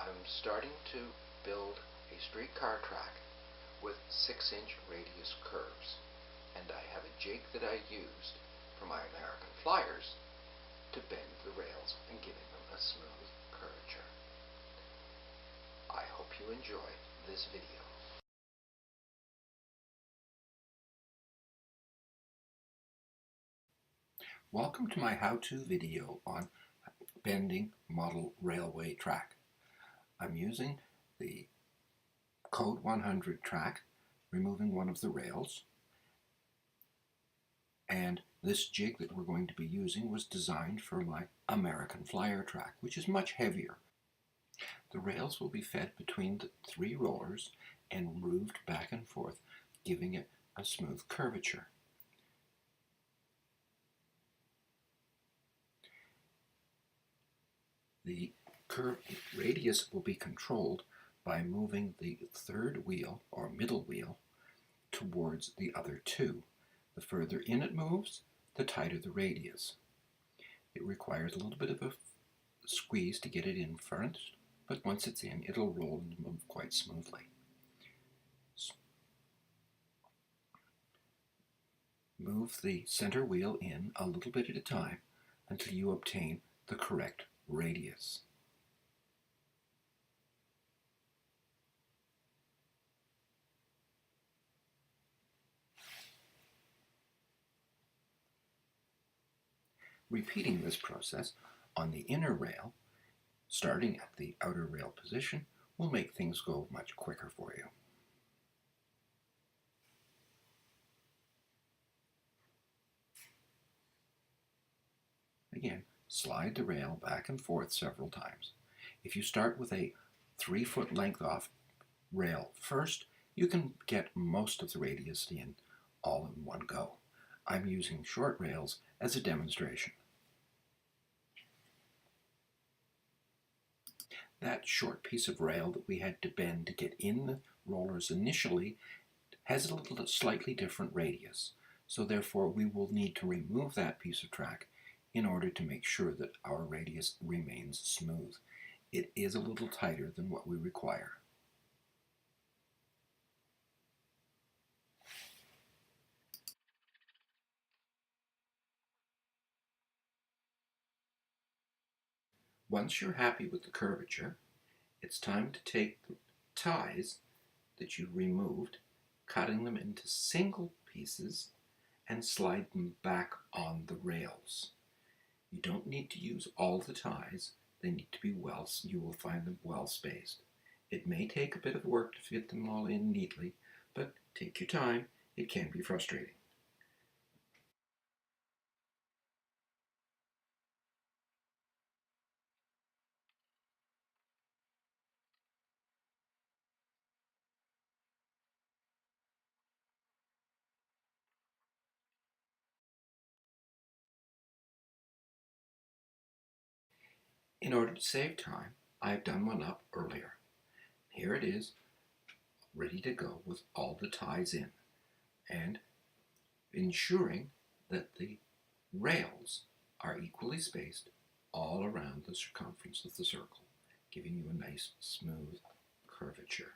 I'm starting to build a streetcar track with 6-inch radius curves, and I have a jig that I used for my American flyers to bend the rails and giving them a smooth curvature. I hope you enjoy this video. Welcome to my how-to video on bending model railway track. I'm using the Code 100 track, removing one of the rails, and this jig that we're going to be using was designed for my American flyer track, which is much heavier. The rails will be fed between the 3 rollers and moved back and forth, giving it a smooth curvature. The curve radius will be controlled by moving the 3rd wheel or middle wheel towards the other 2. The further in it moves, the tighter the radius. It requires a little bit of a squeeze to get it in front, but once it's in, it'll roll and move quite smoothly. Move the center wheel in a little bit at a time until you obtain the correct radius. Repeating this process on the inner rail, starting at the outer rail position, will make things go much quicker for you. Again, slide the rail back and forth several times. If you start with a 3-foot length off rail first, you can get most of the radius in all in one go. I'm using short rails as a demonstration. That short piece of rail that we had to bend to get in the rollers initially has a slightly different radius, so therefore we will need to remove that piece of track in order to make sure that our radius remains smooth. It is a little tighter than what we require. Once you're happy with the curvature, it's time to take the ties that you removed, cutting them into single pieces, and slide them back on the rails. You don't need to use all the ties. They need to be you will find them well spaced. It may take a bit of work to fit them all in neatly, but take your time. It can be frustrating. In order to save time, I've done one up earlier. Here it is, ready to go with all the ties in, and ensuring that the rails are equally spaced all around the circumference of the circle, giving you a nice smooth curvature.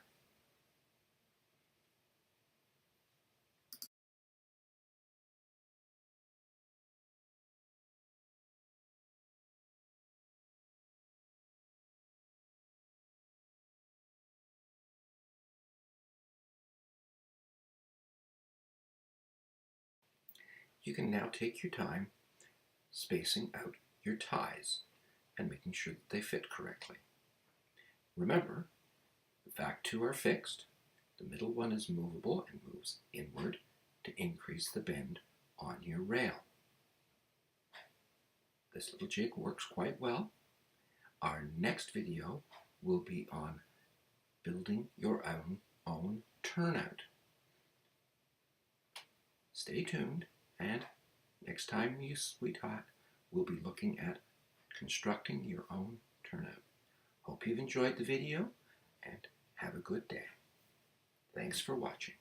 You can now take your time spacing out your ties and making sure that they fit correctly. Remember, the back 2 are fixed, the middle one is movable and moves inward to increase the bend on your rail. This little jig works quite well. Our next video will be on building your own turnout. Stay tuned, and next time, you sweetheart, we'll be looking at constructing your own turnout. Hope you've enjoyed the video, and have a good day. Thanks for watching.